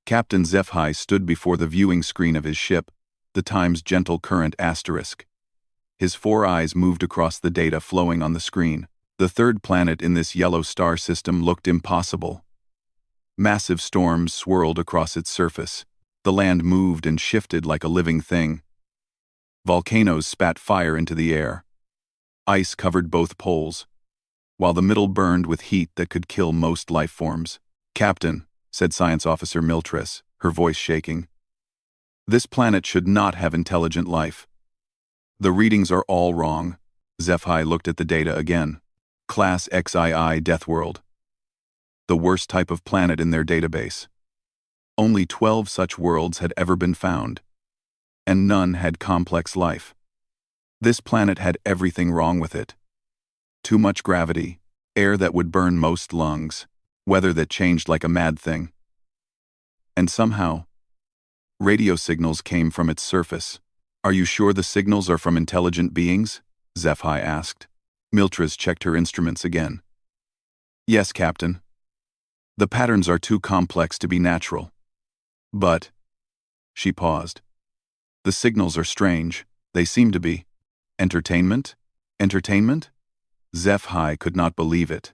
Captain HFY stood before the viewing screen of his ship, the Time's Gentle Current **. His 4 eyes moved across the data flowing on the screen. The third planet in this yellow star system looked impossible. Massive storms swirled across its surface. The land moved and shifted like a living thing. Volcanoes spat fire into the air. Ice covered both poles, while the middle burned with heat that could kill most life forms. "Captain," said Science Officer Miltress, her voice shaking, "this planet should not have intelligent life. The readings are all wrong." HFY looked at the data again. Class XII Deathworld. The worst type of planet in their database. Only 12 such worlds had ever been found, and none had complex life. This planet had everything wrong with it. Too much gravity, air that would burn most lungs, weather that changed like a mad thing. And somehow, radio signals came from its surface. "Are you sure the signals are from intelligent beings?" HFY asked. Miltress checked her instruments again. "Yes, Captain. The patterns are too complex to be natural. But," she paused, "the signals are strange. They seem to be. Entertainment? Entertainment?" HFY could not believe it.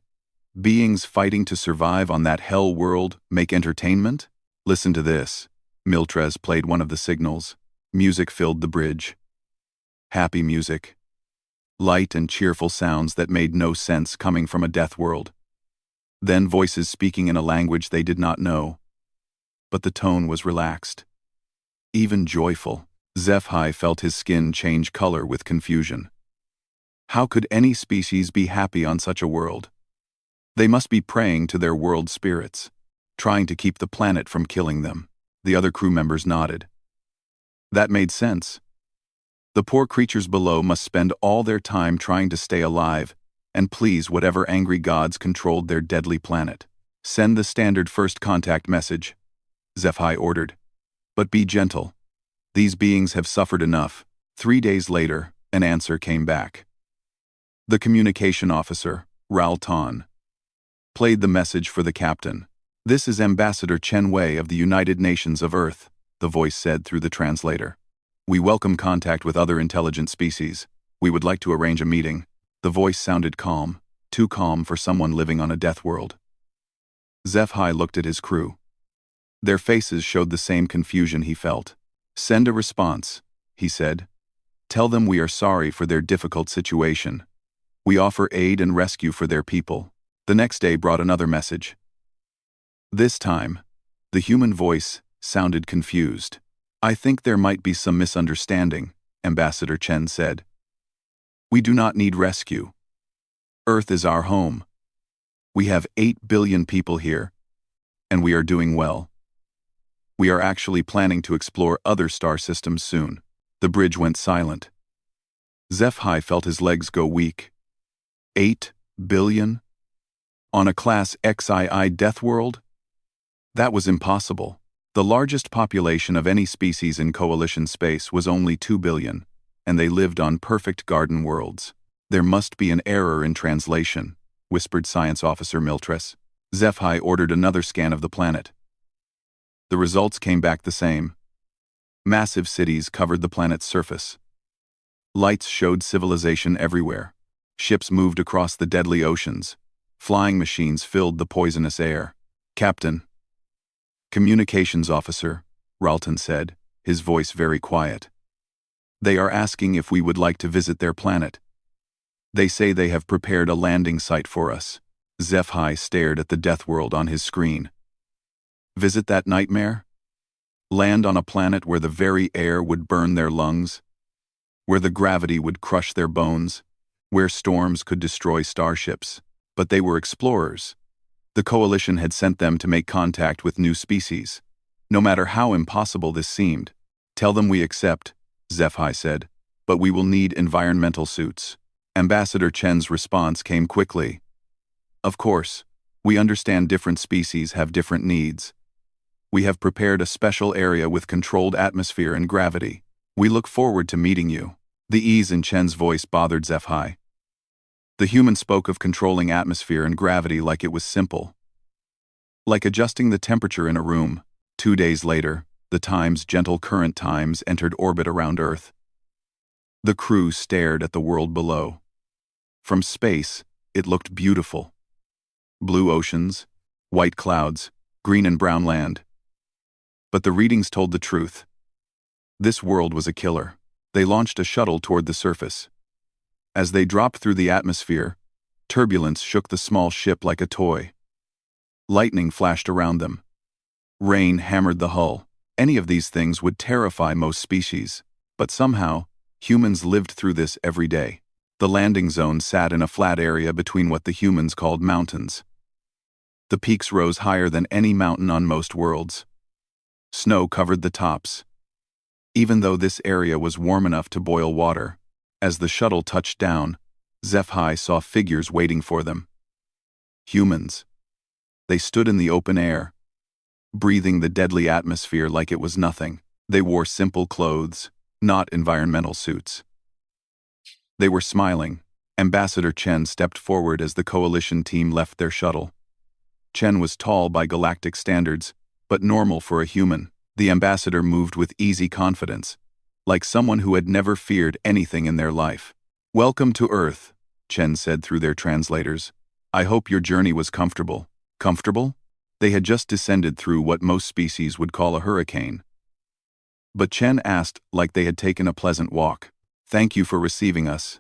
Beings fighting to survive on that hell world make entertainment? "Listen to this." Miltress played one of the signals. Music filled the bridge. Happy music. Light and cheerful sounds that made no sense coming from a death world. Then voices speaking in a language they did not know. But the tone was relaxed. Even joyful. HFY felt his skin change color with confusion. How could any species be happy on such a world? They must be praying to their world spirits, trying to keep the planet from killing them. The other crew members nodded. That made sense. The poor creatures below must spend all their time trying to stay alive and please whatever angry gods controlled their deadly planet. "Send the standard first contact message," HFY ordered. "But be gentle. These beings have suffered enough." 3 days later, an answer came back. The communication officer, Ralton, played the message for the captain. "This is Ambassador Chen Wei of the United Nations of Earth," the voice said through the translator. "We welcome contact with other intelligent species. We would like to arrange a meeting." The voice sounded calm, too calm for someone living on a death world. HFY looked at his crew. Their faces showed the same confusion he felt. "Send a response," he said. "Tell them we are sorry for their difficult situation. We offer aid and rescue for their people." The next day brought another message. This time, the human voice sounded confused. "I think there might be some misunderstanding," Ambassador Chen said. "We do not need rescue. Earth is our home. We have 8 billion people here, and we are doing well. We are actually planning to explore other star systems soon." The bridge went silent. HFY felt his legs go weak. 8 billion? On a Class XII death world? That was impossible. The largest population of any species in Coalition space was only 2 billion, and they lived on perfect garden worlds. "There must be an error in translation," whispered Science Officer Miltress. HFY ordered another scan of the planet. The results came back the same. Massive cities covered the planet's surface. Lights showed civilization everywhere. Ships moved across the deadly oceans. Flying machines filled the poisonous air. "Captain." "Communications officer," Ralton said, his voice very quiet. "They are asking if we would like to visit their planet. They say they have prepared a landing site for us." HFY stared at the death world on his screen. Visit that nightmare? Land on a planet where the very air would burn their lungs? Where the gravity would crush their bones? Where storms could destroy starships? But they were explorers. The Coalition had sent them to make contact with new species. No matter how impossible this seemed. "Tell them we accept," HFY said, "but we will need environmental suits." Ambassador Chen's response came quickly. "Of course, we understand different species have different needs. We have prepared a special area with controlled atmosphere and gravity. We look forward to meeting you." The ease in Chen's voice bothered HFY. The human spoke of controlling atmosphere and gravity like it was simple. Like adjusting the temperature in a room. 2 days later, the Times' gentle current times entered orbit around Earth. The crew stared at the world below. From space, it looked beautiful. Blue oceans, white clouds, green and brown land. But the readings told the truth. This world was a killer. They launched a shuttle toward the surface. As they dropped through the atmosphere, turbulence shook the small ship like a toy. Lightning flashed around them. Rain hammered the hull. Any of these things would terrify most species, but somehow, humans lived through this every day. The landing zone sat in a flat area between what the humans called mountains. The peaks rose higher than any mountain on most worlds. Snow covered the tops. Even though this area was warm enough to boil water, as the shuttle touched down, HFY saw figures waiting for them. Humans. They stood in the open air, breathing the deadly atmosphere like it was nothing. They wore simple clothes, not environmental suits. They were smiling. Ambassador Chen stepped forward as the coalition team left their shuttle. Chen was tall by galactic standards, but normal for a human. The ambassador moved with easy confidence, like someone who had never feared anything in their life. "Welcome to Earth," Chen said through their translators. "I hope your journey was comfortable." Comfortable? They had just descended through what most species would call a hurricane. But Chen asked like they had taken a pleasant walk. "Thank you for receiving us,"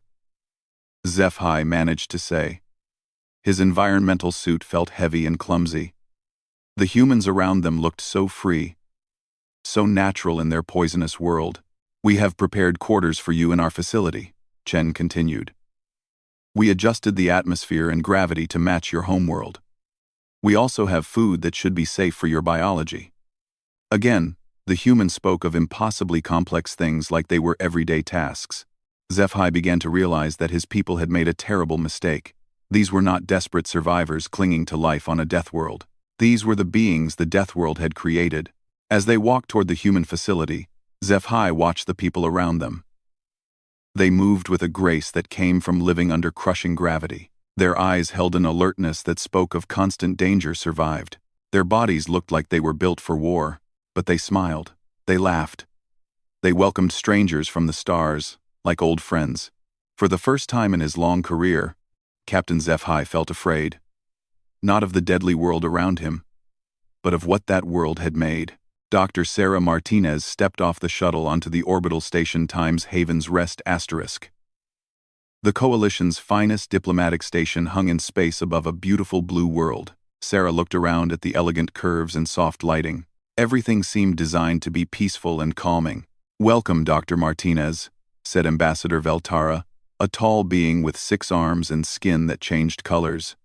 HFY managed to say. His environmental suit felt heavy and clumsy. The humans around them looked so free, so natural in their poisonous world. "We have prepared quarters for you in our facility," Chen continued. "We adjusted the atmosphere and gravity to match your homeworld. We also have food that should be safe for your biology." Again, the human spoke of impossibly complex things like they were everyday tasks. HFY began to realize that his people had made a terrible mistake. These were not desperate survivors clinging to life on a death world. These were the beings the death world had created. As they walked toward the human facility, HFY watched the people around them. They moved with a grace that came from living under crushing gravity. Their eyes held an alertness that spoke of constant danger survived. Their bodies looked like they were built for war, but they smiled. They laughed. They welcomed strangers from the stars, like old friends. For the first time in his long career, Captain HFY felt afraid. Not of the deadly world around him, but of what that world had made. Dr. Sarah Martinez stepped off the shuttle onto the orbital station Times Haven's Rest *. The Coalition's finest diplomatic station hung in space above a beautiful blue world. Sarah looked around at the elegant curves and soft lighting. Everything seemed designed to be peaceful and calming. "Welcome, Dr. Martinez," said Ambassador Veltara, a tall being with 6 arms and skin that changed colors.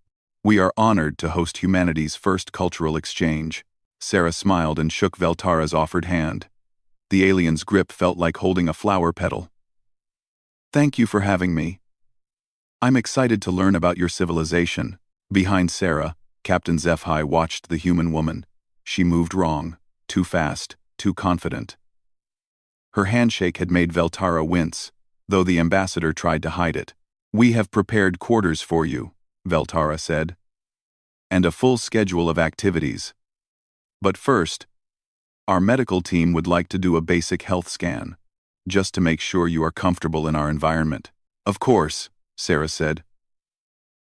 "We are honored to host humanity's first cultural exchange." Sarah smiled and shook Veltara's offered hand. The alien's grip felt like holding a flower petal. "Thank you for having me. I'm excited to learn about your civilization." Behind Sarah, Captain HFY watched the human woman. She moved wrong, too fast, too confident. Her handshake had made Veltara wince, though the ambassador tried to hide it. "We have prepared quarters for you," Veltara said, "and a full schedule of activities. But first, our medical team would like to do a basic health scan, just to make sure you are comfortable in our environment." "Of course," Sarah said.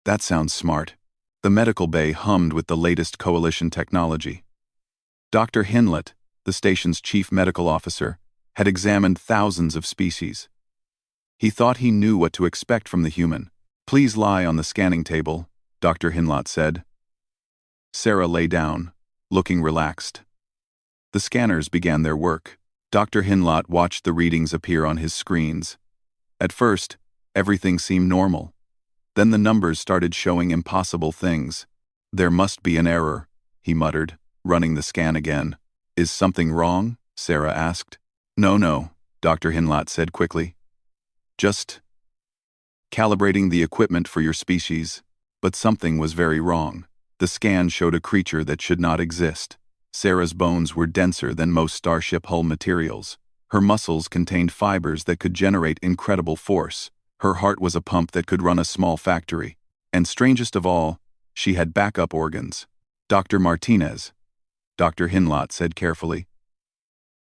"That sounds smart." The medical bay hummed with the latest coalition technology. Dr. Hinlet, the station's chief medical officer, had examined thousands of species. He thought he knew what to expect from the human. "Please lie on the scanning table," Dr. Hinlet said. Sarah lay down, looking relaxed. The scanners began their work. Dr. Hinlet watched the readings appear on his screens. At first, everything seemed normal. Then the numbers started showing impossible things. "There must be an error," he muttered, running the scan again. "Is something wrong?" Sarah asked. No, Dr. Hinlet said quickly. "Just calibrating the equipment for your species." But something was very wrong. The scan showed a creature that should not exist. Sarah's bones were denser than most starship hull materials. Her muscles contained fibers that could generate incredible force. Her heart was a pump that could run a small factory. And strangest of all, she had backup organs. "Dr. Martinez," Dr. Hinlot said carefully.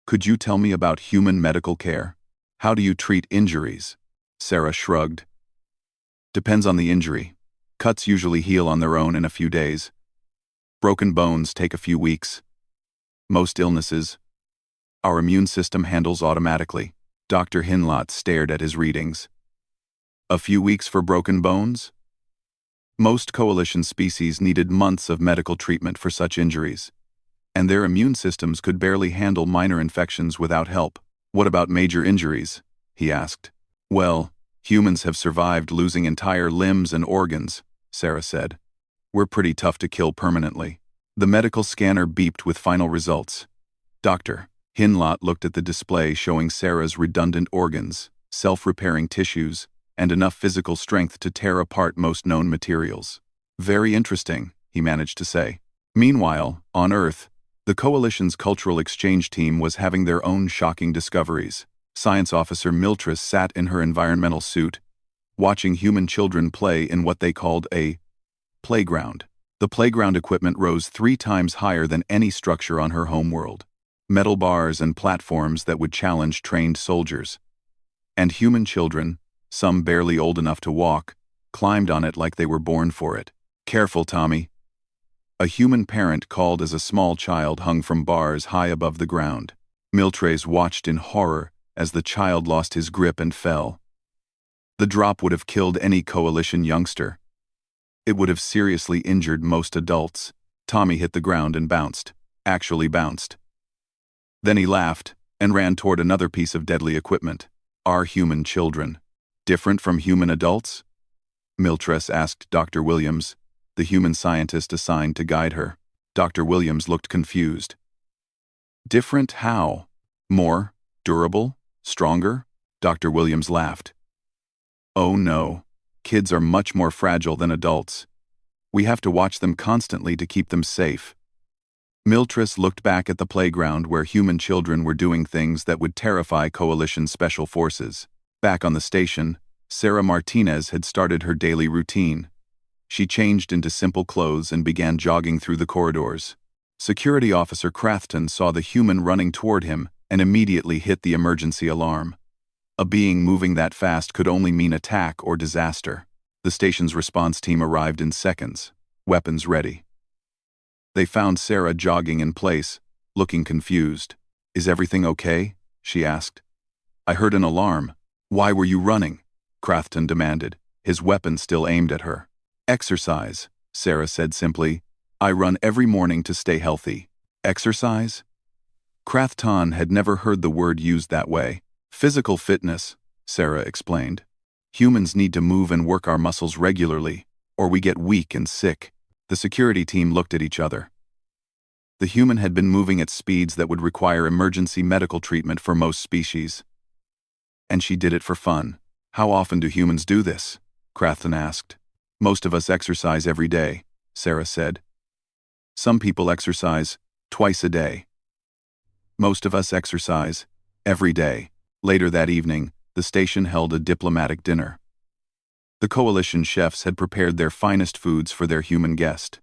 Could you tell me about human medical care? How do you treat injuries? Sarah shrugged. Depends on the injury. Cuts usually heal on their own in a few days. Broken bones take a few weeks. Most illnesses, our immune system handles automatically. Dr. Hinlot stared at his readings. A few weeks for broken bones? Most coalition species needed months of medical treatment for such injuries, and their immune systems could barely handle minor infections without help. What about major injuries? He asked. Well, humans have survived losing entire limbs and organs, Sarah said. We're pretty tough to kill permanently. The medical scanner beeped with final results. Dr. Hinlot looked at the display showing Sarah's redundant organs, self-repairing tissues, and enough physical strength to tear apart most known materials. Very interesting, he managed to say. Meanwhile, on Earth, the Coalition's cultural exchange team was having their own shocking discoveries. Science Officer Miltris sat in her environmental suit, watching human children play in what they called a playground. The playground equipment rose 3 times higher than any structure on her homeworld. Metal bars and platforms that would challenge trained soldiers. And human children, some barely old enough to walk, climbed on it like they were born for it. Careful, Tommy. A human parent called as a small child hung from bars high above the ground. Miltres watched in horror as the child lost his grip and fell. The drop would have killed any Coalition youngster. It would have seriously injured most adults. Tommy hit the ground and bounced. Actually bounced. Then he laughed and ran toward another piece of deadly equipment. Are human children different from human adults? Miltres asked Dr. Williams, the human scientist assigned to guide her. Dr. Williams looked confused. Different how? More? Durable? Stronger? Dr. Williams laughed. Oh no. Kids are much more fragile than adults. We have to watch them constantly to keep them safe. Miltres looked back at the playground where human children were doing things that would terrify Coalition special forces. Back on the station, Sarah Martinez had started her daily routine. She changed into simple clothes and began jogging through the corridors. Security Officer Crafton saw the human running toward him and immediately hit the emergency alarm. A being moving that fast could only mean attack or disaster. The station's response team arrived in seconds, weapons ready. They found Sarah jogging in place, looking confused. Is everything okay? She asked. I heard an alarm. Why were you running? Crafton demanded, his weapon still aimed at her. Exercise, Sarah said simply. I run every morning to stay healthy. Exercise? Crafton had never heard the word used that way. Physical fitness, Sarah explained. Humans need to move and work our muscles regularly, or we get weak and sick. The security team looked at each other. The human had been moving at speeds that would require emergency medical treatment for most species. And she did it for fun. How often do humans do this? Crafton asked. Most of us exercise every day, Sarah said. Some people exercise twice a day. Most of us exercise every day. Later that evening, the station held a diplomatic dinner. The Coalition chefs had prepared their finest foods for their human guest.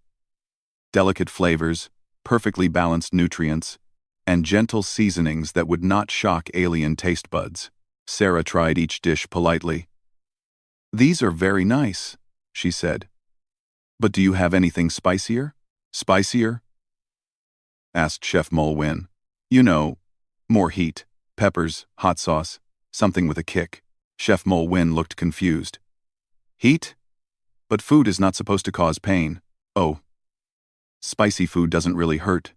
Delicate flavors, perfectly balanced nutrients, and gentle seasonings that would not shock alien taste buds. Sarah tried each dish politely. These are very nice, she said. But do you have anything spicier? Spicier? Asked Chef Mulwin. You know, more heat, peppers, hot sauce, something with a kick. Chef Mulwin looked confused. Heat? But food is not supposed to cause pain. Oh. Spicy food doesn't really hurt,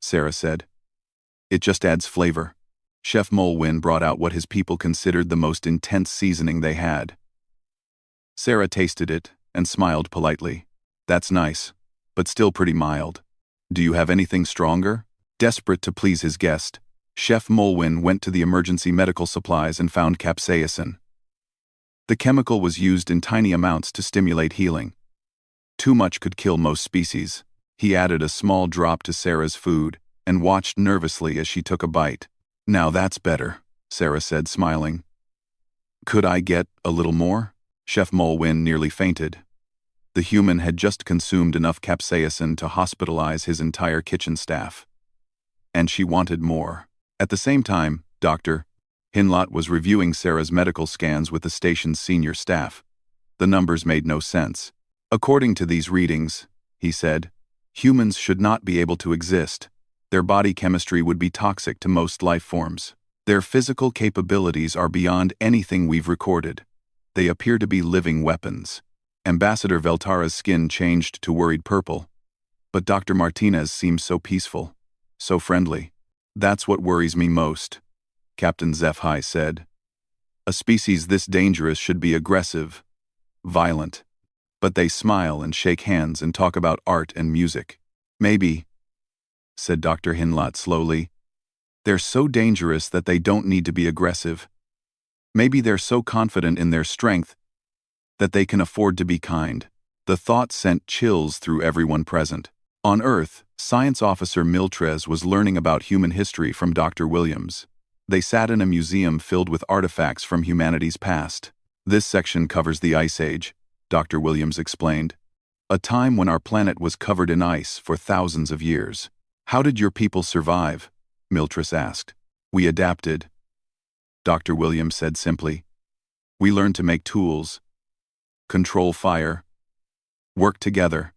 Sarah said. It just adds flavor. Chef Mulwin brought out what his people considered the most intense seasoning they had. Sarah tasted it and smiled politely. That's nice, but still pretty mild. Do you have anything stronger? Desperate to please his guest, Chef Mulwin went to the emergency medical supplies and found capsaicin. The chemical was used in tiny amounts to stimulate healing. Too much could kill most species. He added a small drop to Sarah's food and watched nervously as she took a bite. Now that's better, Sarah said, smiling. Could I get a little more? Chef Mulwin nearly fainted. The human had just consumed enough capsaicin to hospitalize his entire kitchen staff. And she wanted more. At the same time, Dr. Hinlot was reviewing Sarah's medical scans with the station's senior staff. The numbers made no sense. According to these readings, he said, humans should not be able to exist. Their body chemistry would be toxic to most life forms. Their physical capabilities are beyond anything we've recorded. They appear to be living weapons. Ambassador Veltara's skin changed to worried purple. But Dr. Martinez seems so peaceful, so friendly. That's what worries me most, Captain HFY said. A species this dangerous should be aggressive, violent. But they smile and shake hands and talk about art and music. Maybe, said Dr. Hinlot slowly, they're so dangerous that they don't need to be aggressive. Maybe they're so confident in their strength that they can afford to be kind. The thought sent chills through everyone present. On Earth, Science Officer Miltrez was learning about human history from Dr. Williams. They sat in a museum filled with artifacts from humanity's past. This section covers the Ice Age, Dr. Williams explained. A time when our planet was covered in ice for thousands of years. How did your people survive? Miltrez asked. We adapted, Dr. Williams said simply. We learned to make tools, control fire, work together.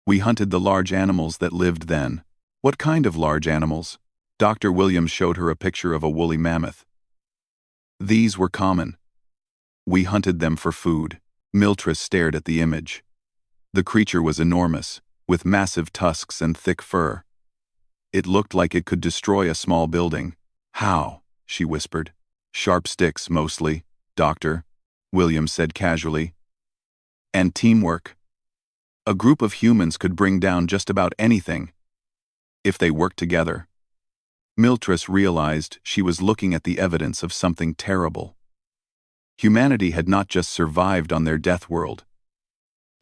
We hunted the large animals that lived then. What kind of large animals? Dr. Williams showed her a picture of a woolly mammoth. These were common. We hunted them for food. Miltrez stared at the image. The creature was enormous, with massive tusks and thick fur. It looked like it could destroy a small building. How? She whispered. Sharp sticks, mostly, Dr. Williams said casually. And teamwork. A group of humans could bring down just about anything, if they worked together. Miltrez realized she was looking at the evidence of something terrible. Humanity had not just survived on their death world.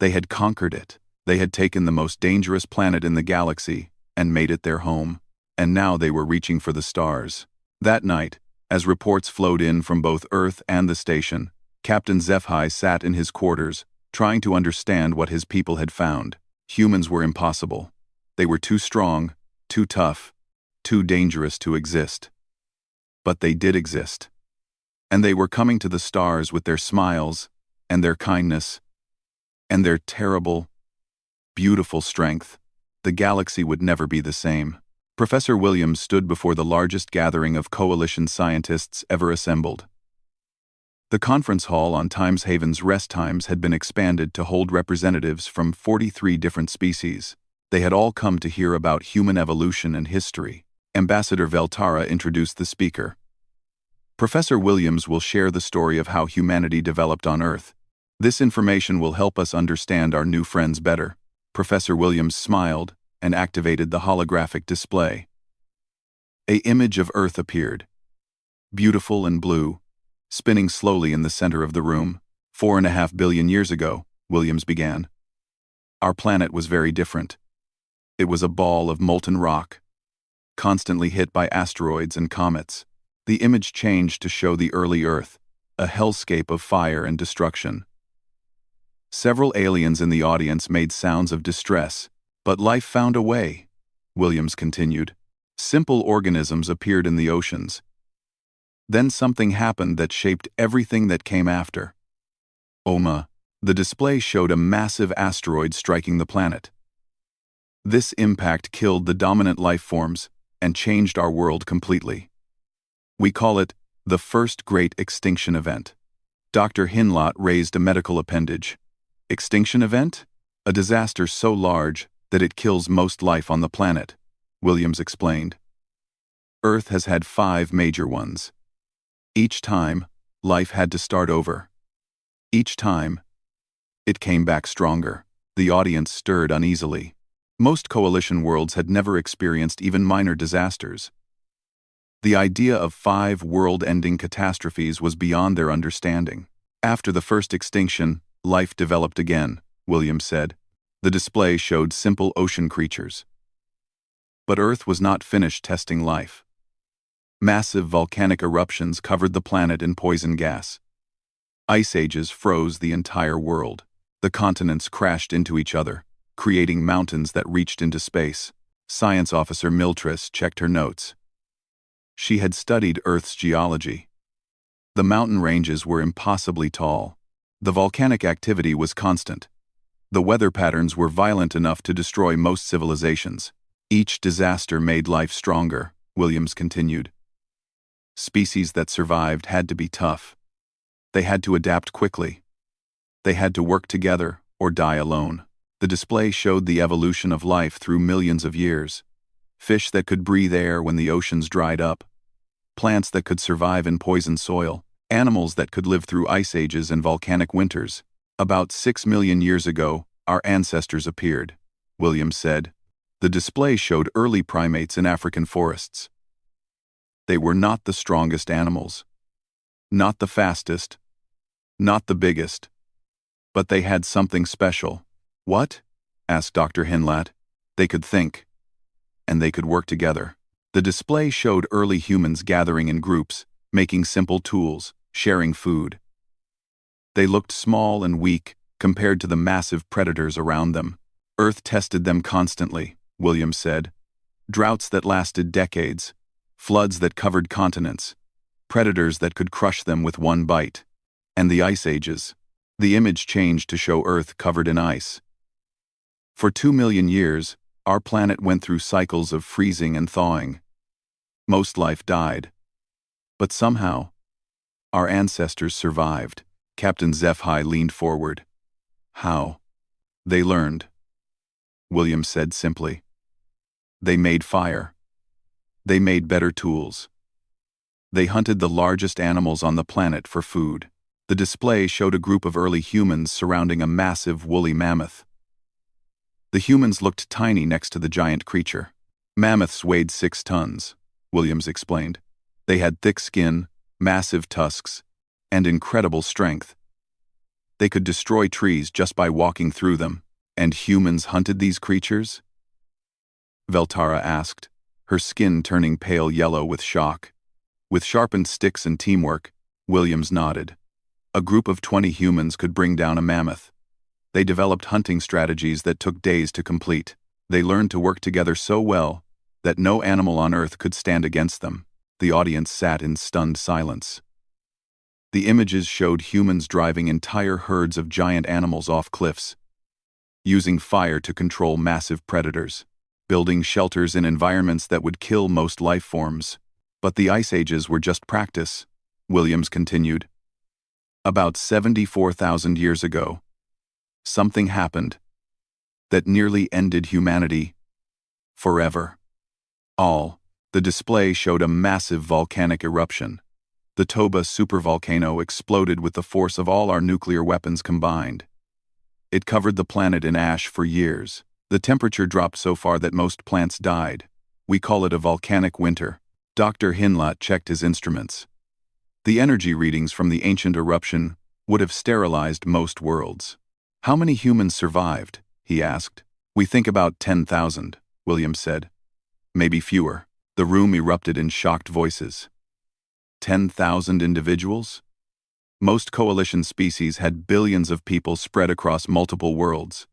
They had conquered it. They had taken the most dangerous planet in the galaxy and made it their home. And now they were reaching for the stars. That night, as reports flowed in from both Earth and the station, Captain HFY sat in his quarters, trying to understand what his people had found. Humans were impossible. They were too strong, too tough, too dangerous to exist. But they did exist. And they were coming to the stars with their smiles, and their kindness, and their terrible, beautiful strength. The galaxy would never be the same. Professor Williams stood before the largest gathering of coalition scientists ever assembled. The conference hall on Times Haven's rest times had been expanded to hold representatives from 43 different species. They had all come to hear about human evolution and history. Ambassador Veltara introduced the speaker. Professor Williams will share the story of how humanity developed on Earth. This information will help us understand our new friends better. Professor Williams smiled and activated the holographic display. An image of Earth appeared, beautiful and blue, spinning slowly in the center of the room. 4.5 billion years ago, Williams began. Our planet was very different. It was a ball of molten rock, constantly hit by asteroids and comets. The image changed to show the early Earth, a hellscape of fire and destruction. Several aliens in the audience made sounds of distress, but life found a way, Williams continued. Simple organisms appeared in the oceans. Then something happened that shaped everything that came after. The display showed a massive asteroid striking the planet. This impact killed the dominant life forms and changed our world completely. We call it the first great extinction event. Dr. Hinlot raised a medical appendage. Extinction event? A disaster so large that it kills most life on the planet, Williams explained. Earth has had 5 major ones. Each time, life had to start over. Each time, it came back stronger. The audience stirred uneasily. Most coalition worlds had never experienced even minor disasters. The idea of 5 world-ending catastrophes was beyond their understanding. After the first extinction, life developed again, Williams said. The display showed simple ocean creatures. But Earth was not finished testing life. Massive volcanic eruptions covered the planet in poison gas. Ice ages froze the entire world. The continents crashed into each other, creating mountains that reached into space. Science officer Miltris checked her notes. She had studied Earth's geology. The mountain ranges were impossibly tall. The volcanic activity was constant. The weather patterns were violent enough to destroy most civilizations. Each disaster made life stronger, Williams continued. Species that survived had to be tough. They had to adapt quickly. They had to work together or die alone. The display showed the evolution of life through millions of years. Fish that could breathe air when the oceans dried up. Plants that could survive in poisoned soil. Animals that could live through ice ages and volcanic winters. About 6 million years ago, our ancestors appeared, Williams said. The display showed early primates in African forests. They were not the strongest animals. Not the fastest. Not the biggest. But they had something special. What? Asked Dr. Hinlat. They could think. And they could work together. The display showed early humans gathering in groups, making simple tools, sharing food. They looked small and weak compared to the massive predators around them. Earth tested them constantly, Williams said. Droughts that lasted decades, floods that covered continents, predators that could crush them with one bite. And the ice ages. The image changed to show Earth covered in ice. For 2 million years, our planet went through cycles of freezing and thawing. Most life died. But somehow, our ancestors survived. Captain HFY leaned forward. How? They learned. Williams said simply. They made fire. They made better tools. They hunted the largest animals on the planet for food. The display showed a group of early humans surrounding a massive woolly mammoth. The humans looked tiny next to the giant creature. Mammoths weighed 6 tons, Williams explained. They had thick skin, massive tusks, and incredible strength. They could destroy trees just by walking through them. And humans hunted these creatures? Veltara asked, her skin turning pale yellow with shock. With sharpened sticks and teamwork, Williams nodded. A group of 20 humans could bring down a mammoth. They developed hunting strategies that took days to complete. They learned to work together so well that no animal on Earth could stand against them. The audience sat in stunned silence. The images showed humans driving entire herds of giant animals off cliffs, using fire to control massive predators, building shelters in environments that would kill most life forms. But the ice ages were just practice, Williams continued. About 74,000 years ago, something happened that nearly ended humanity forever. The display showed a massive volcanic eruption. The Toba supervolcano exploded with the force of all our nuclear weapons combined. It covered the planet in ash for years. The temperature dropped so far that most plants died. We call it a volcanic winter. Dr. Hinlat checked his instruments. The energy readings from the ancient eruption would have sterilized most worlds. How many humans survived? He asked. We think about 10,000, Williams said. Maybe fewer. The room erupted in shocked voices. 10,000 individuals? Most coalition species had billions of people spread across multiple worlds.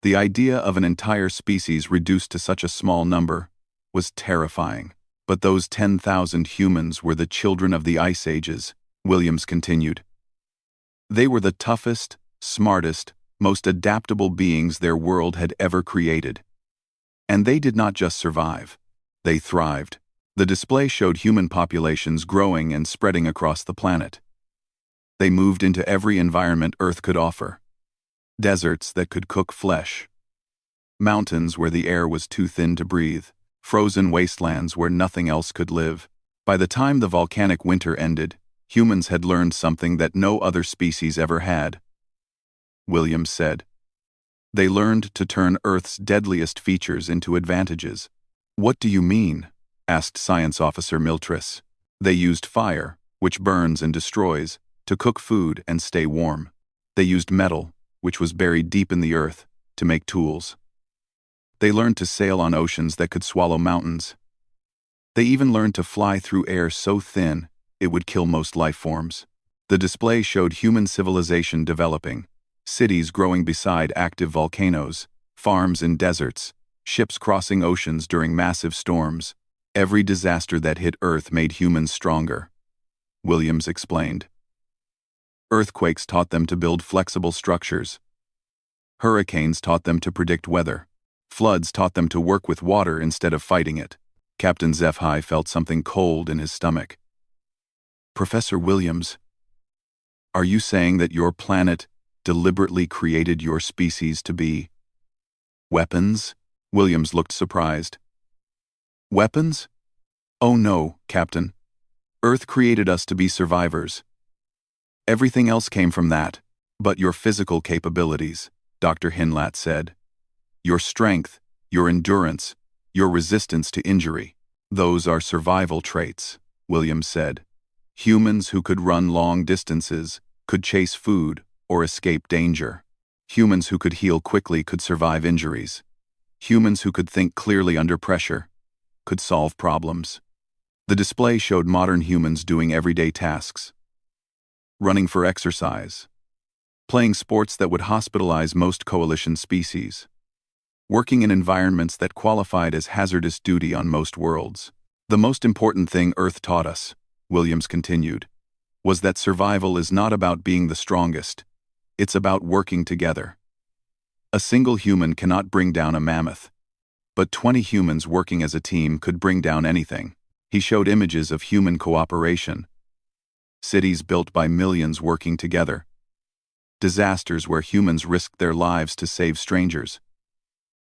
The idea of an entire species reduced to such a small number was terrifying. But those 10,000 humans were the children of the ice ages, Williams continued. They were the toughest, smartest, most adaptable beings their world had ever created. And they did not just survive. They thrived. The display showed human populations growing and spreading across the planet. They moved into every environment Earth could offer. Deserts that could cook flesh. Mountains where the air was too thin to breathe. Frozen wastelands where nothing else could live. By the time the volcanic winter ended, humans had learned something that no other species ever had. Williams said. They learned to turn Earth's deadliest features into advantages. What do you mean? Asked Science Officer Miltris. They used fire, which burns and destroys, to cook food and stay warm. They used metal, which was buried deep in the earth, to make tools. They learned to sail on oceans that could swallow mountains. They even learned to fly through air so thin it would kill most life forms. The display showed human civilization developing, Cities growing beside active volcanoes, farms in deserts, ships crossing oceans during massive storms. Every disaster that hit Earth made humans stronger, Williams explained. Earthquakes taught them to build flexible structures. Hurricanes taught them to predict weather. Floods taught them to work with water instead of fighting it. Captain HFY felt something cold in his stomach. Professor Williams, are you saying that your planet deliberately created your species to be weapons? Williams looked surprised. Weapons? Oh no, Captain. Earth created us to be survivors. Everything else came from that, but your physical capabilities, Dr. Hinlat said. Your strength, your endurance, your resistance to injury. Those are survival traits, Williams said. Humans who could run long distances, could chase food, or escape danger. Humans who could heal quickly could survive injuries. Humans who could think clearly under pressure, could solve problems. The display showed modern humans doing everyday tasks. Running for exercise. Playing sports that would hospitalize most coalition species. Working in environments that qualified as hazardous duty on most worlds. The most important thing Earth taught us, Williams continued, was that survival is not about being the strongest. It's about working together. A single human cannot bring down a mammoth, but 20 humans working as a team could bring down anything. He showed images of human cooperation. Cities built by millions working together. Disasters where humans risked their lives to save strangers.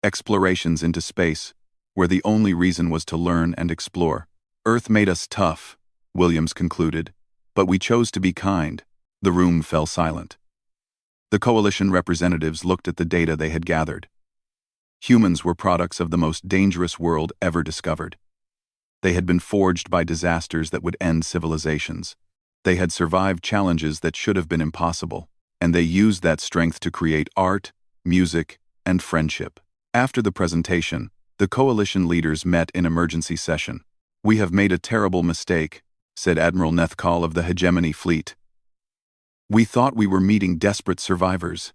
Explorations into space, where the only reason was to learn and explore. Earth made us tough, Williams concluded, but we chose to be kind. The room fell silent. The coalition representatives looked at the data they had gathered. Humans were products of the most dangerous world ever discovered. They had been forged by disasters that would end civilizations. They had survived challenges that should have been impossible, and they used that strength to create art, music, and friendship. After the presentation, the coalition leaders met in emergency session. We have made a terrible mistake, said Admiral Nethkal of the Hegemony Fleet. We thought we were meeting desperate survivors.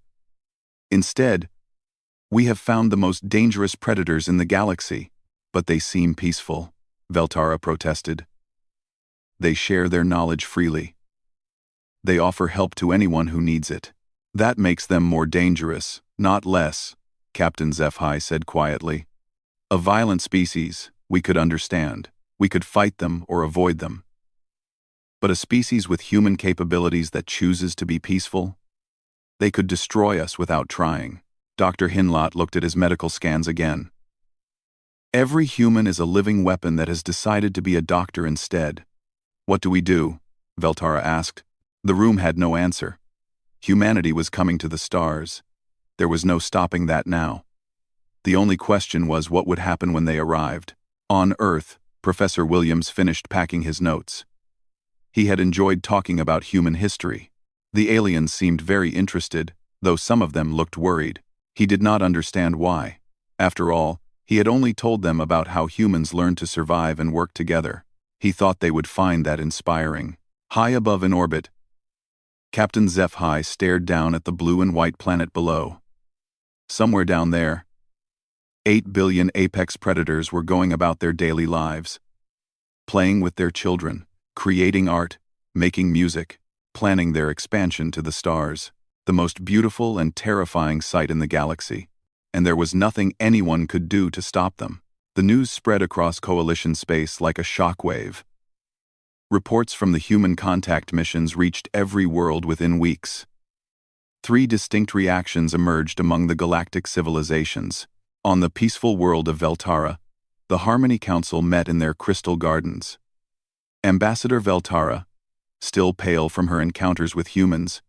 Instead, we have found the most dangerous predators in the galaxy, but they seem peaceful, Veltara protested. They share their knowledge freely. They offer help to anyone who needs it. That makes them more dangerous, not less, Captain HFY said quietly. A violent species, we could understand. We could fight them or avoid them. But a species with human capabilities that chooses to be peaceful? They could destroy us without trying. Dr. Hinlat looked at his medical scans again. Every human is a living weapon that has decided to be a doctor instead. What do we do? Veltara asked. The room had no answer. Humanity was coming to the stars. There was no stopping that now. The only question was what would happen when they arrived. On Earth, Professor Williams finished packing his notes. He had enjoyed talking about human history. The aliens seemed very interested, though some of them looked worried. He did not understand why. After all, he had only told them about how humans learned to survive and work together. He thought they would find that inspiring. High above in orbit, Captain HFY stared down at the blue and white planet below. Somewhere down there, 8 billion apex predators were going about their daily lives, playing with their children, creating art, making music, planning their expansion to the stars, the most beautiful and terrifying sight in the galaxy, and there was nothing anyone could do to stop them. The news spread across coalition space like a shockwave. Reports from the human contact missions reached every world within weeks. 3 distinct reactions emerged among the galactic civilizations. On the peaceful world of Veltara, the Harmony Council met in their crystal gardens. Ambassador Veltara, still pale from her encounters with humans,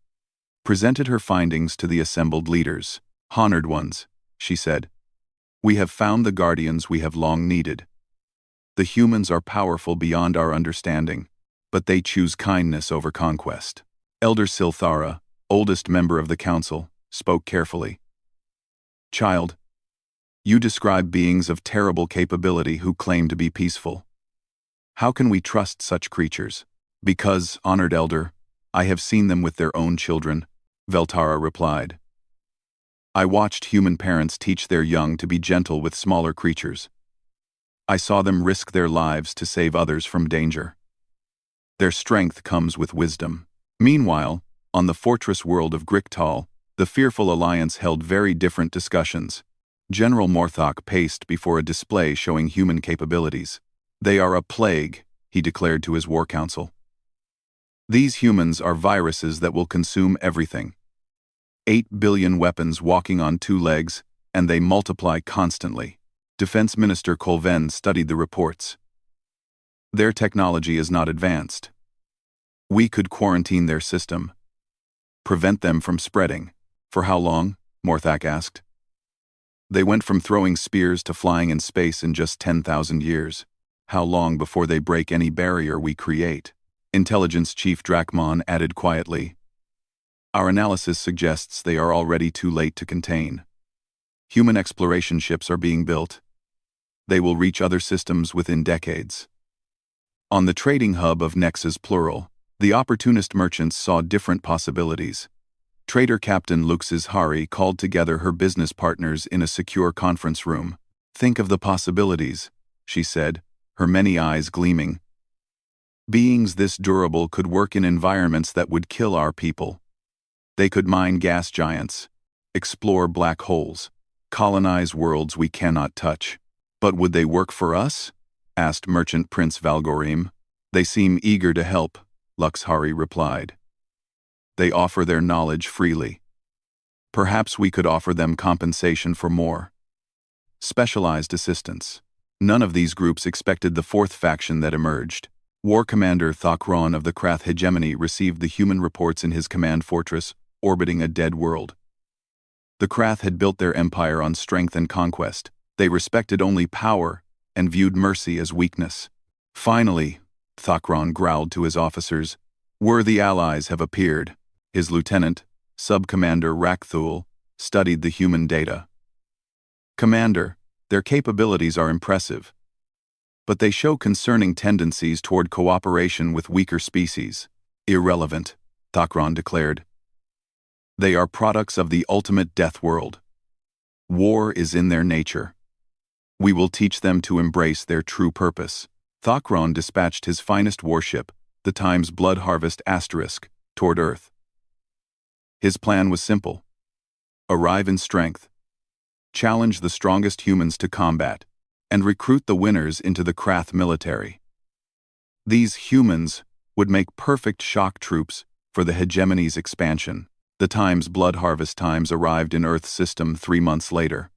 presented her findings to the assembled leaders. Honored ones, she said, we have found the guardians we have long needed. The humans are powerful beyond our understanding, but they choose kindness over conquest. Elder Silthara, oldest member of the council, spoke carefully. Child, you describe beings of terrible capability who claim to be peaceful. How can we trust such creatures? Because, honored elder, I have seen them with their own children, Veltara replied. I watched human parents teach their young to be gentle with smaller creatures. I saw them risk their lives to save others from danger. Their strength comes with wisdom. Meanwhile, on the fortress world of Gricktal, the fearful alliance held very different discussions. General Morthok paced before a display showing human capabilities. They are a plague, he declared to his war council. These humans are viruses that will consume everything. 8 billion weapons walking on 2 legs, and they multiply constantly. Defense Minister Colven studied the reports. Their technology is not advanced. We could quarantine their system. Prevent them from spreading. For how long? Morthok asked. They went from throwing spears to flying in space in just 10,000 years. How long before they break any barrier we create? Intelligence Chief Drakmon added quietly. Our analysis suggests they are already too late to contain. Human exploration ships are being built. They will reach other systems within decades. On the trading hub of Nexus Plural, the opportunist merchants saw different possibilities. Trader Captain Lux's Hari called together her business partners in a secure conference room. Think of the possibilities, she said, her many eyes gleaming. Beings this durable could work in environments that would kill our people. They could mine gas giants, explore black holes, colonize worlds we cannot touch. But would they work for us? Asked Merchant Prince Valgorim. They seem eager to help, Lux Hari replied. They offer their knowledge freely. Perhaps we could offer them compensation for more. Specialized assistance. None of these groups expected the fourth faction that emerged. War Commander Thokron of the Krath Hegemony received the human reports in his command fortress, orbiting a dead world. The Krath had built their empire on strength and conquest. They respected only power and viewed mercy as weakness. Finally, Thokron growled to his officers, worthy allies have appeared. His lieutenant, Sub-Commander Rakthul, studied the human data. Commander, their capabilities are impressive, but they show concerning tendencies toward cooperation with weaker species. Irrelevant, Thokron declared. They are products of the ultimate death world. War is in their nature. We will teach them to embrace their true purpose. Thokron dispatched his finest warship, the Times Blood Harvest Asterisk, toward Earth. His plan was simple. Arrive in strength, challenge the strongest humans to combat, and recruit the winners into the Krath military. These humans would make perfect shock troops for the hegemony's expansion. The Times Blood Harvest Times arrived in Earth's system 3 months later.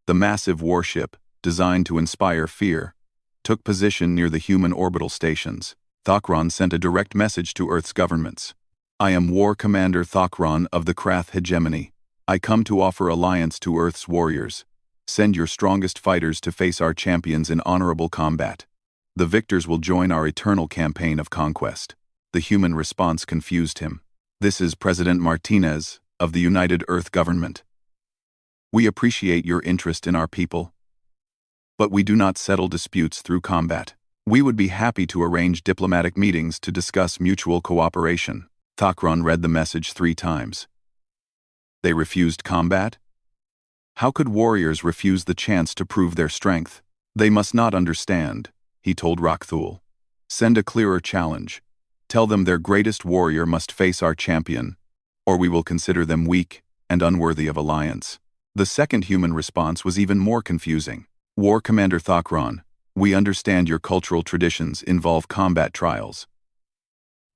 The massive warship, designed to inspire fear, took position near the human orbital stations. Thokron sent a direct message to Earth's governments. I am War Commander Thokron of the Krath Hegemony. I come to offer alliance to Earth's warriors. Send your strongest fighters to face our champions in honorable combat. The victors will join our eternal campaign of conquest. The human response confused him. This is President Martinez of the United Earth Government. We appreciate your interest in our people, but we do not settle disputes through combat. We would be happy to arrange diplomatic meetings to discuss mutual cooperation. Thokron read the message 3 times. They refused combat? How could warriors refuse the chance to prove their strength? They must not understand, he told Rakthul. Send a clearer challenge. Tell them their greatest warrior must face our champion, or we will consider them weak and unworthy of alliance. The second human response was even more confusing. War Commander Thokron, we understand your cultural traditions involve combat trials.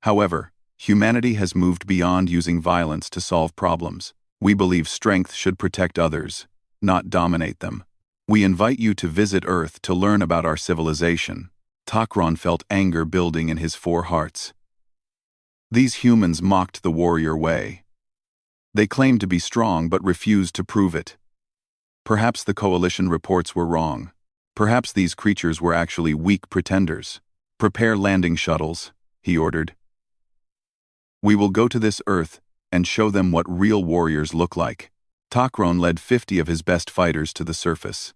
However, humanity has moved beyond using violence to solve problems. We believe strength should protect others, not dominate them. We invite you to visit Earth to learn about our civilization. Thokron felt anger building in his 4 hearts. These humans mocked the warrior way. They claimed to be strong but refused to prove it. Perhaps the coalition reports were wrong. Perhaps these creatures were actually weak pretenders. Prepare landing shuttles, he ordered. We will go to this Earth and show them what real warriors look like. Thokron led 50 of his best fighters to the surface.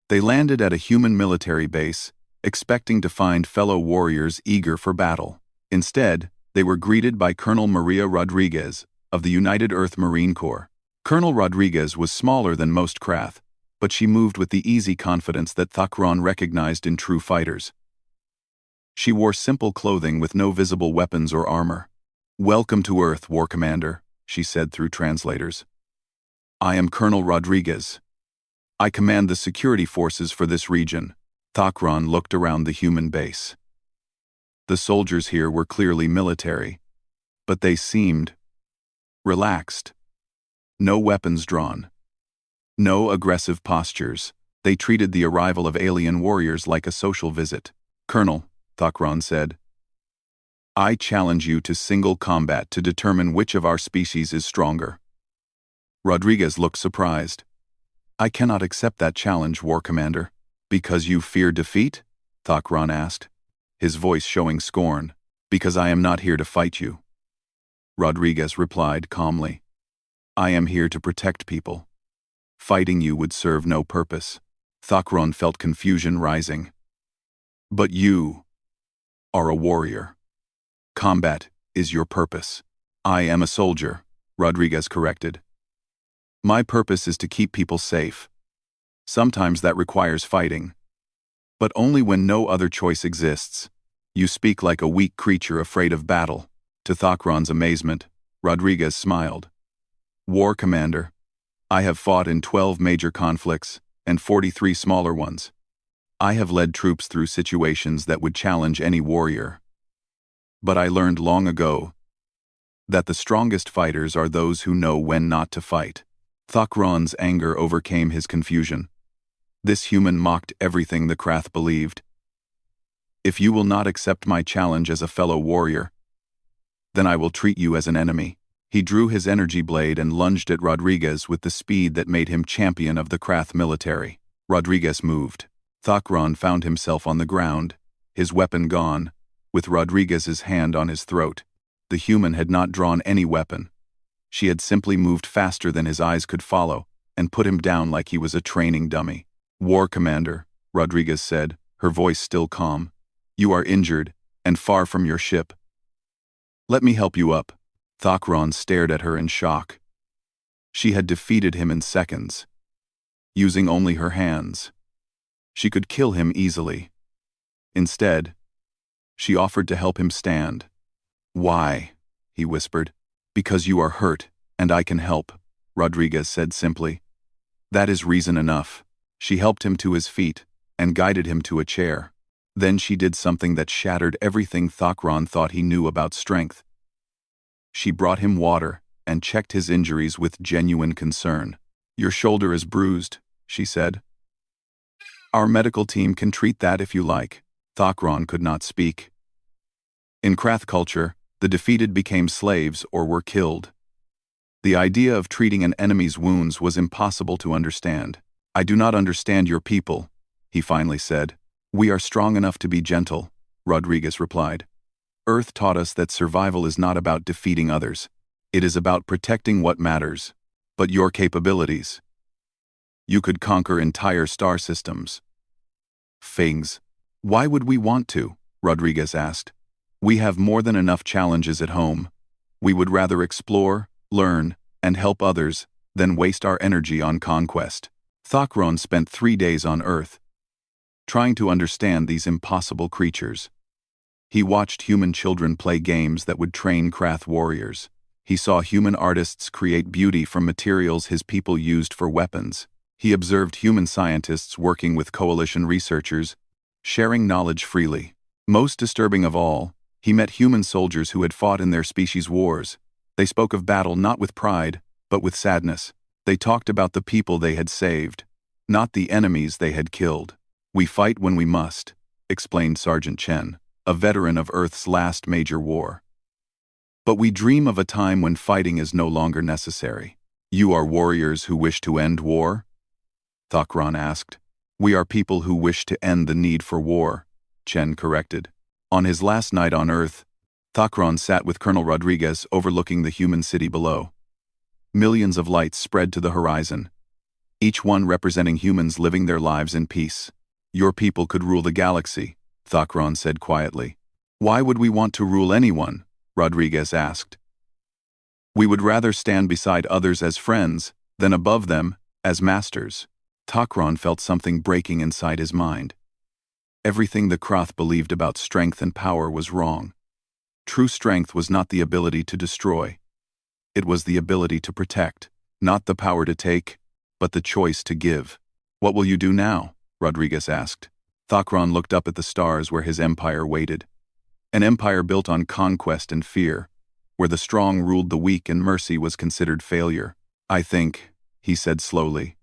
They landed at a human military base, expecting to find fellow warriors eager for battle. Instead, they were greeted by Colonel Maria Rodriguez of the United Earth Marine Corps. Colonel Rodriguez was smaller than most Krath, but she moved with the easy confidence that Thakron recognized in true fighters. She wore simple clothing with no visible weapons or armor. "Welcome to Earth, War Commander," she said through translators. "I am Colonel Rodriguez. I command the security forces for this region." Thakron looked around the human base. The soldiers here were clearly military, but they seemed relaxed. No weapons drawn. No aggressive postures. They treated the arrival of alien warriors like a social visit. "Colonel," Thakron said, "I challenge you to single combat to determine which of our species is stronger." Rodriguez looked surprised. "I cannot accept that challenge, War Commander." "Because you fear defeat?" Thakron asked, his voice showing scorn. "Because I am not here to fight you," Rodriguez replied calmly. "I am here to protect people. Fighting you would serve no purpose." Thakron felt confusion rising. "But you are a warrior. Combat is your purpose." "I am a soldier," Rodriguez corrected. "My purpose is to keep people safe. Sometimes that requires fighting. But only when no other choice exists." "You speak like a weak creature afraid of battle." To Thakron's amazement, Rodriguez smiled. "War Commander, I have fought in 12 major conflicts and 43 smaller ones. I have led troops through situations that would challenge any warrior. But I learned long ago that the strongest fighters are those who know when not to fight." Thakron's anger overcame his confusion. This human mocked everything the Krath believed. "If you will not accept my challenge as a fellow warrior, then I will treat you as an enemy." He drew his energy blade and lunged at Rodriguez with the speed that made him champion of the Krath military. Rodriguez moved. Thakron found himself on the ground, his weapon gone, with Rodriguez's hand on his throat. The human had not drawn any weapon. She had simply moved faster than his eyes could follow and put him down like he was a training dummy. "War Commander," Rodriguez said, her voice still calm, "you are injured and far from your ship. Let me help you up." Thakron stared at her in shock. She had defeated him in seconds, using only her hands. She could kill him easily. Instead, she offered to help him stand. "Why?" he whispered. "Because you are hurt, and I can help," Rodriguez said simply. "That is reason enough." She helped him to his feet and guided him to a chair. Then she did something that shattered everything Thakron thought he knew about strength. She brought him water and checked his injuries with genuine concern. "Your shoulder is bruised," she said. "Our medical team can treat that if you like." Thakron could not speak. In Krath culture, the defeated became slaves or were killed. The idea of treating an enemy's wounds was impossible to understand. "I do not understand your people," he finally said. "We are strong enough to be gentle," Rodriguez replied. "Earth taught us that survival is not about defeating others. It is about protecting what matters. But your capabilities. You could conquer entire star systems." "Things. Why would we want to?" Rodriguez asked. "We have more than enough challenges at home. We would rather explore, learn, and help others than waste our energy on conquest." Thakron spent 3 days on Earth, trying to understand these impossible creatures. He watched human children play games that would train Krath warriors. He saw human artists create beauty from materials his people used for weapons. He observed human scientists working with coalition researchers, sharing knowledge freely. Most disturbing of all, he met human soldiers who had fought in their species' wars. They spoke of battle not with pride, but with sadness. They talked about the people they had saved, not the enemies they had killed. "We fight when we must," explained Sergeant Chen, a veteran of Earth's last major war. "But we dream of a time when fighting is no longer necessary." "You are warriors who wish to end war?" Thakron asked. "We are people who wish to end the need for war," Chen corrected. On his last night on Earth, Thakron sat with Colonel Rodriguez overlooking the human city below. Millions of lights spread to the horizon, each one representing humans living their lives in peace. "Your people could rule the galaxy," Thakron said quietly. "Why would we want to rule anyone?" Rodriguez asked. "We would rather stand beside others as friends Then above them, as masters, Tok'ron felt something breaking inside his mind. Everything the Krath believed about strength and power was wrong. True strength was not the ability to destroy. It was the ability to protect, not the power to take, but the choice to give. "What will you do now?" Rodriguez asked. Tok'ron looked up at the stars where his empire waited. An empire built on conquest and fear, where the strong ruled the weak and mercy was considered failure. "I think," he said slowly,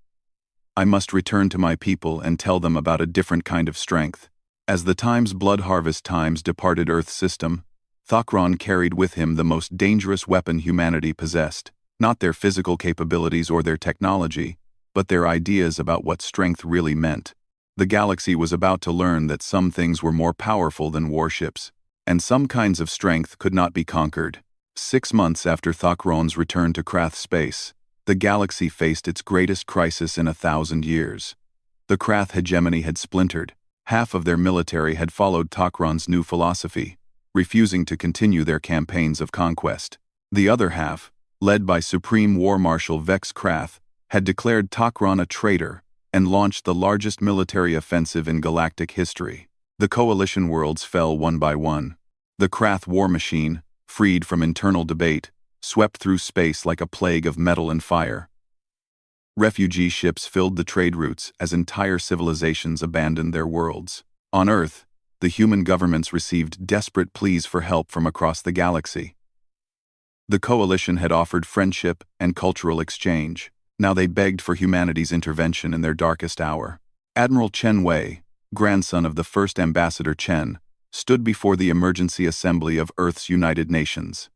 "I must return to my people and tell them about a different kind of strength." As the Time's Blood Harvest Times departed Earth's system, Tok'ron carried with him the most dangerous weapon humanity possessed, not their physical capabilities or their technology, but their ideas about what strength really meant. The galaxy was about to learn that some things were more powerful than warships, and some kinds of strength could not be conquered. 6 months after Tok'ron's return to Krath space, the galaxy faced its greatest crisis in 1,000 years. The Krath hegemony had splintered. Half of their military had followed Tok'ron's new philosophy, refusing to continue their campaigns of conquest. The other half, led by Supreme War Marshal Vex Krath, had declared Tok'ron a traitor and launched the largest military offensive in galactic history. The coalition worlds fell one by one. The Krath war machine, freed from internal debate, swept through space like a plague of metal and fire. Refugee ships filled the trade routes as entire civilizations abandoned their worlds. On Earth, the human governments received desperate pleas for help from across the galaxy. The coalition had offered friendship and cultural exchange. Now they begged for humanity's intervention in their darkest hour. Admiral Chen Wei, grandson of the first Ambassador Chen, stood before the Emergency Assembly of Earth's United Nations.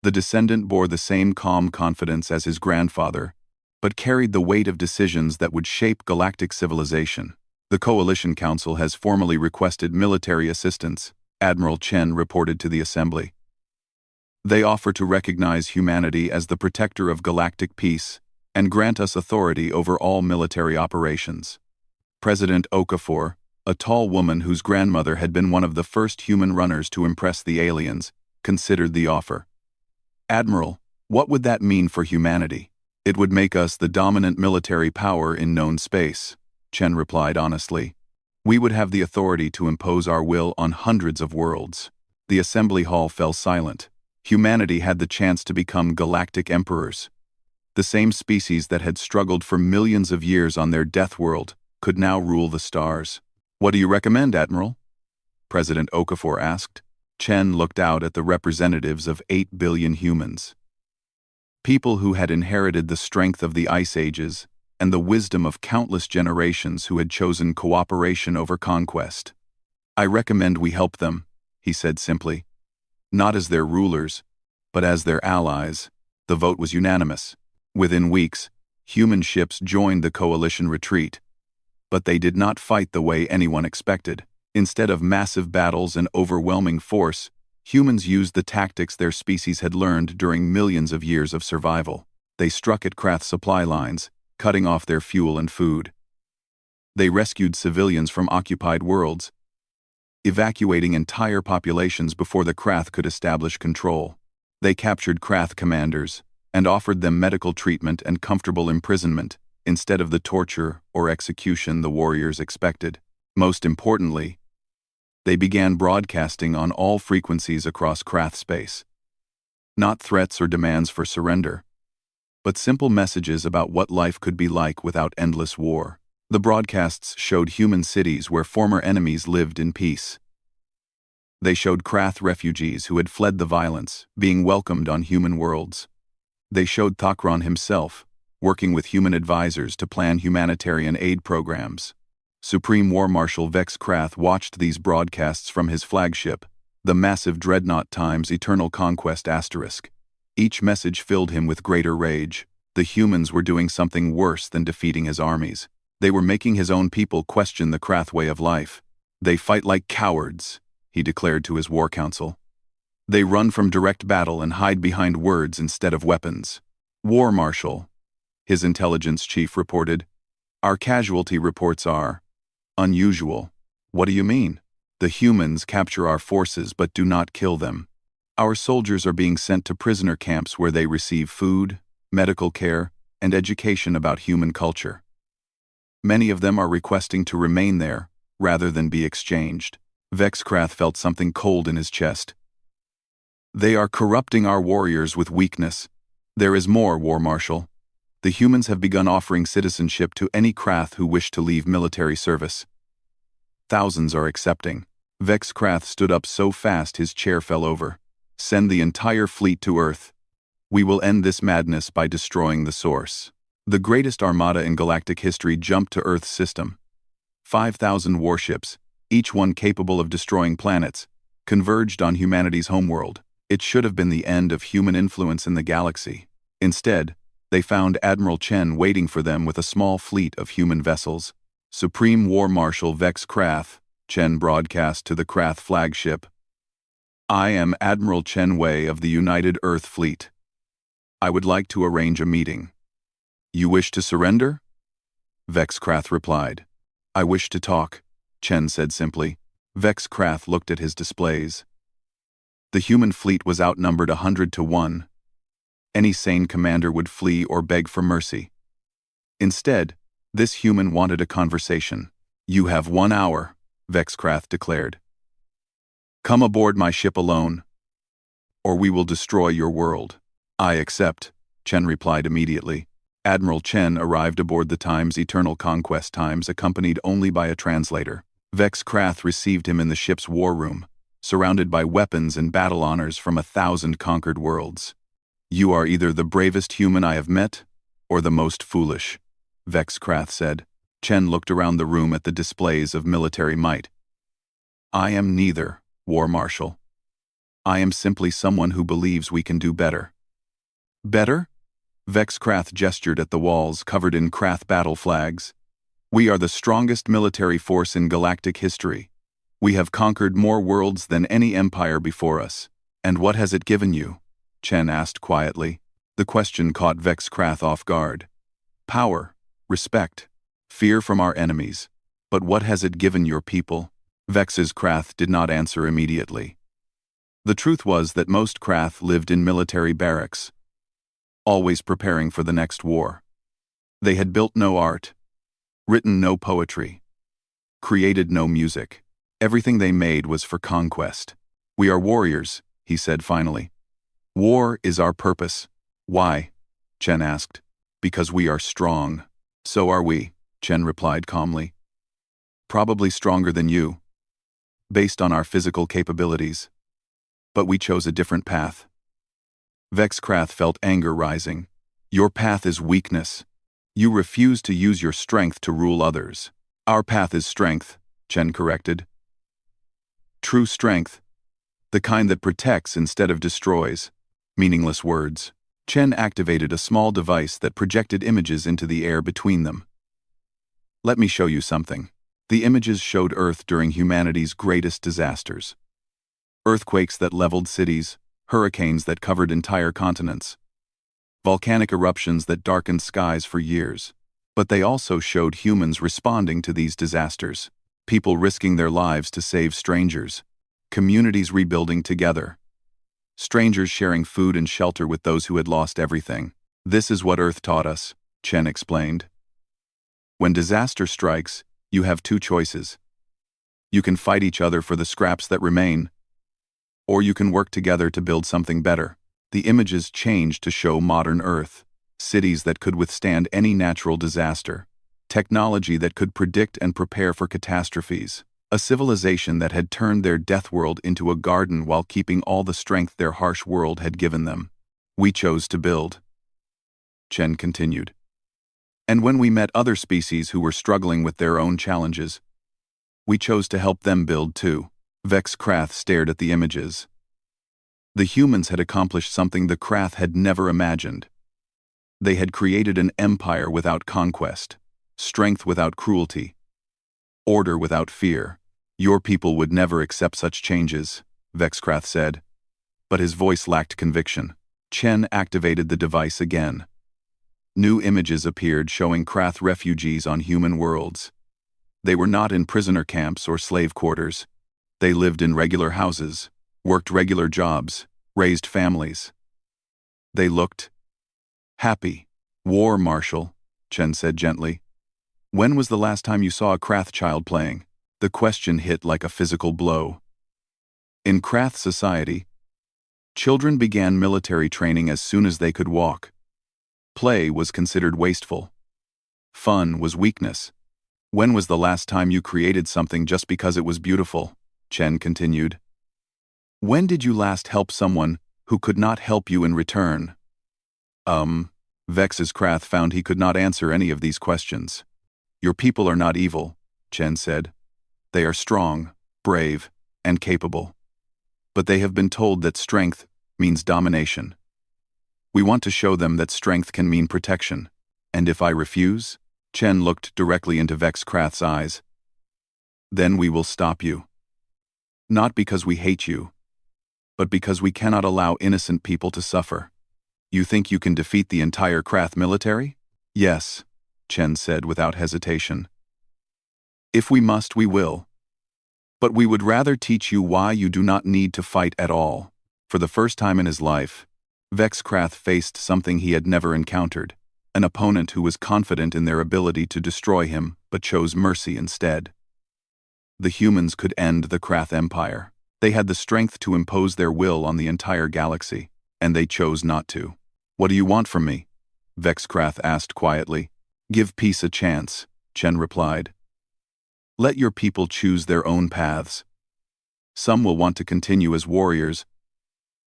The descendant bore the same calm confidence as his grandfather, but carried the weight of decisions that would shape galactic civilization. "The Coalition Council has formally requested military assistance," Admiral Chen reported to the Assembly. "They offer to recognize humanity as the protector of galactic peace and grant us authority over all military operations." President Okafor, a tall woman whose grandmother had been one of the first human runners to impress the aliens, considered the offer. "Admiral, what would that mean for humanity?" "It would make us the dominant military power in known space," Chen replied honestly. "We would have the authority to impose our will on hundreds of worlds." The assembly hall fell silent. Humanity had the chance to become galactic emperors. The same species that had struggled for millions of years on their death world could now rule the stars. "What do you recommend, Admiral?" President Okafor asked. Chen looked out at the representatives of 8 billion humans. People who had inherited the strength of the Ice Ages and the wisdom of countless generations who had chosen cooperation over conquest. "I recommend we help them," he said simply. "Not as their rulers, but as their allies." The vote was unanimous. Within weeks, human ships joined the coalition retreat. But they did not fight the way anyone expected. Instead of massive battles and overwhelming force, humans used the tactics their species had learned during millions of years of survival. They struck at Krath supply lines, cutting off their fuel and food. They rescued civilians from occupied worlds, evacuating entire populations before the Krath could establish control. They captured Krath commanders and offered them medical treatment and comfortable imprisonment instead of the torture or execution the warriors expected. Most importantly, they began broadcasting on all frequencies across Krath space. Not threats or demands for surrender, but simple messages about what life could be like without endless war. The broadcasts showed human cities where former enemies lived in peace. They showed Krath refugees who had fled the violence, being welcomed on human worlds. They showed Tok'ron himself, working with human advisors to plan humanitarian aid programs. Supreme War Marshal Vex Krath watched these broadcasts from his flagship, the massive dreadnought Times Eternal Conquest **. Each message filled him with greater rage. The humans were doing something worse than defeating his armies. They were making his own people question the Krath way of life. "They fight like cowards," he declared to his war council. "They run from direct battle and hide behind words instead of weapons." "War Marshal," his intelligence chief reported, "our casualty reports are unusual." "What do you mean?" "The humans capture our forces but do not kill them. Our soldiers are being sent to prisoner camps where they receive food, medical care, and education about human culture. Many of them are requesting to remain there, rather than be exchanged. Vexcrath felt something cold in his chest. They are corrupting our warriors with weakness. There is more, War Marshal. The humans have begun offering citizenship to any Krath who wish to leave military service. Thousands are accepting. Vexcrath stood up so fast his chair fell over. Send the entire fleet to Earth. We will end this madness by destroying the source. The greatest armada in galactic history jumped to Earth's system. 5,000 warships, each one capable of destroying planets, converged on humanity's homeworld. It should have been the end of human influence in the galaxy. Instead, they found Admiral Chen waiting for them with a small fleet of human vessels. Supreme War Marshal Vex Krath, Chen broadcast to the Krath flagship. I am Admiral Chen Wei of the United Earth Fleet. I would like to arrange a meeting. You wish to surrender? Vex Krath replied. I wish to talk, Chen said simply. Vex Krath looked at his displays. The human fleet was outnumbered 100 to 1. Any sane commander would flee or beg for mercy. Instead, this human wanted a conversation. You have 1 hour, Vexcrath declared. Come aboard my ship alone, or we will destroy your world. I accept, Chen replied immediately. Admiral Chen arrived aboard the Times Eternal Conquest Times accompanied only by a translator. Vexcrath received him in the ship's war room, surrounded by weapons and battle honors from 1,000 conquered worlds. You are either the bravest human I have met, or the most foolish, Vexcrath said. Chen looked around the room at the displays of military might. I am neither, War Marshal. I am simply someone who believes we can do better. Better? Vexcrath gestured at the walls covered in Krath battle flags. We are the strongest military force in galactic history. We have conquered more worlds than any empire before us. And what has it given you? Chen asked quietly. The question caught Vexcrath off guard. Power, respect, fear from our enemies. But what has it given your people? Vex's Krath did not answer immediately. The truth was that most Krath lived in military barracks, always preparing for the next war. They had built no art, written no poetry, created no music. Everything they made was for conquest. We are warriors, he said finally. War is our purpose. Why? Chen asked. Because we are strong. So are we, Chen replied calmly. Probably stronger than you, based on our physical capabilities. But we chose a different path. Vexcrath felt anger rising. Your path is weakness. You refuse to use your strength to rule others. Our path is strength, Chen corrected. True strength. The kind that protects instead of destroys. Meaningless words. Chen activated a small device that projected images into the air between them. Let me show you something. The images showed Earth during humanity's greatest disasters. Earthquakes that leveled cities, hurricanes that covered entire continents, volcanic eruptions that darkened skies for years. But they also showed humans responding to these disasters, people risking their lives to save strangers, communities rebuilding together, strangers sharing food and shelter with those who had lost everything. This is what Earth taught us, Chen explained. When disaster strikes, you have two choices. You can fight each other for the scraps that remain, or you can work together to build something better. The images changed to show modern Earth, cities that could withstand any natural disaster, technology that could predict and prepare for catastrophes, a civilization that had turned their death world into a garden while keeping all the strength their harsh world had given them. We chose to build, Chen continued. And when we met other species who were struggling with their own challenges, we chose to help them build too. Vex Krath stared at the images. The humans had accomplished something the Krath had never imagined. They had created an empire without conquest, strength without cruelty, order without fear. Your people would never accept such changes, Vexcrath said. But his voice lacked conviction. Chen activated the device again. New images appeared showing Krath refugees on human worlds. They were not in prisoner camps or slave quarters. They lived in regular houses, worked regular jobs, raised families. They looked happy. War, Marshal, Chen said gently. When was the last time you saw a Krath child playing? The question hit like a physical blow. In Krath society, children began military training as soon as they could walk. Play was considered wasteful. Fun was weakness. When was the last time you created something just because it was beautiful? Chen continued. When did you last help someone who could not help you in return? Vex's Krath found he could not answer any of these questions. Your people are not evil, Chen said. They are strong, brave, and capable. But they have been told that strength means domination. We want to show them that strength can mean protection. And if I refuse? Chen looked directly into Vex Krath's eyes. Then we will stop you. Not because we hate you, but because we cannot allow innocent people to suffer. You think you can defeat the entire Krath military? Yes, Chen said without hesitation. If we must, we will. But we would rather teach you why you do not need to fight at all. For the first time in his life, Vex Krath faced something he had never encountered, an opponent who was confident in their ability to destroy him but chose mercy instead. The humans could end the Krath Empire. They had the strength to impose their will on the entire galaxy, and they chose not to. What do you want from me? Vex Krath asked quietly. Give peace a chance, Chen replied. Let your people choose their own paths. Some will want to continue as warriors,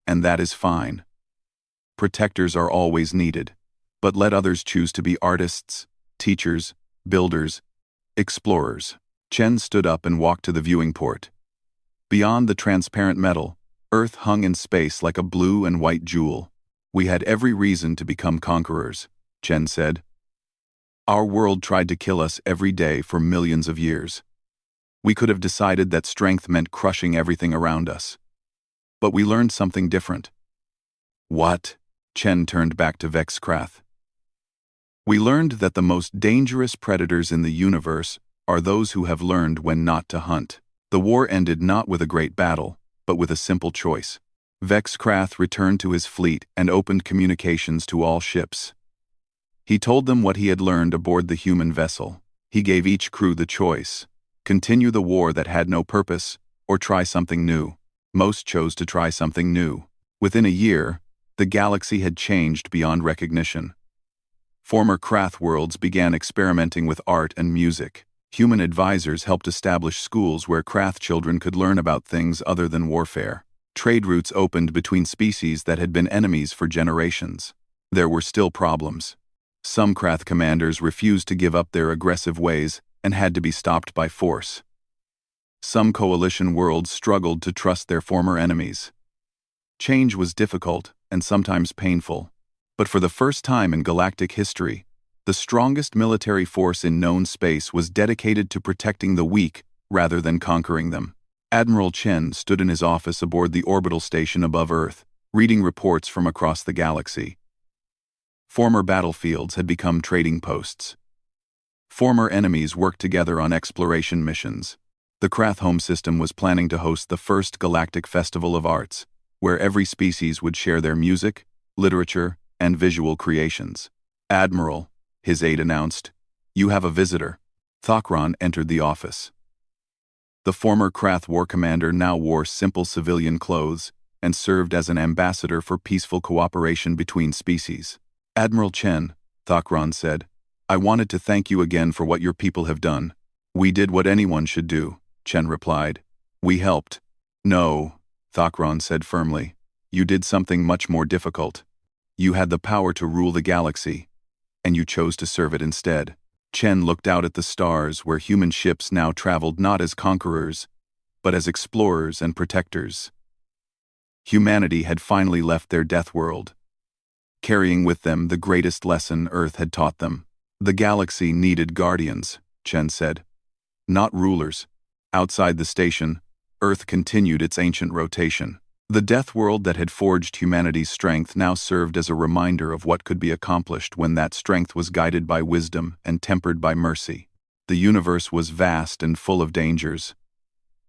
and that is fine. Protectors are always needed, but let others choose to be artists, teachers, builders, explorers. Chen stood up and walked to the viewing port. Beyond the transparent metal, Earth hung in space like a blue and white jewel. We had every reason to become conquerors, Chen said. Our world tried to kill us every day for millions of years. We could have decided that strength meant crushing everything around us. But we learned something different. What? Chen turned back to Vex Krath. We learned that the most dangerous predators in the universe are those who have learned when not to hunt. The war ended not with a great battle, but with a simple choice. Vex Krath returned to his fleet and opened communications to all ships. He told them what he had learned aboard the human vessel. He gave each crew the choice: continue the war that had no purpose, or try something new. Most chose to try something new. Within a year, the galaxy had changed beyond recognition. Former Krath worlds began experimenting with art and music. Human advisors helped establish schools where Krath children could learn about things other than warfare. Trade routes opened between species that had been enemies for generations. There were still problems. Some Krath commanders refused to give up their aggressive ways and had to be stopped by force. Some coalition worlds struggled to trust their former enemies. Change was difficult and sometimes painful, but for the first time in galactic history, the strongest military force in known space was dedicated to protecting the weak rather than conquering them. Admiral Chen stood in his office aboard the orbital station above Earth, reading reports from across the galaxy. Former battlefields had become trading posts. Former enemies worked together on exploration missions. The Krath home system was planning to host the first galactic festival of arts, where every species would share their music, literature, and visual creations. Admiral, his aide announced, you have a visitor. Thakran entered the office. The former Krath war commander now wore simple civilian clothes and served as an ambassador for peaceful cooperation between species. Admiral Chen, Thakran said, I wanted to thank you again for what your people have done. We did what anyone should do, Chen replied. We helped. No, Thakran said firmly. You did something much more difficult. You had the power to rule the galaxy, and you chose to serve it instead. Chen looked out at the stars where human ships now traveled not as conquerors, but as explorers and protectors. Humanity had finally left their death world, carrying with them the greatest lesson Earth had taught them. The galaxy needed guardians, Chen said, not rulers. Outside the station, Earth continued its ancient rotation. The death world that had forged humanity's strength now served as a reminder of what could be accomplished when that strength was guided by wisdom and tempered by mercy. The universe was vast and full of dangers.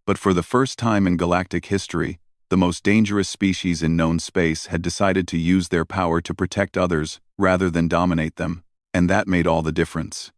But for the first time in galactic history, the most dangerous species in known space, had decided to use their power to protect others rather than dominate them, and that made all the difference.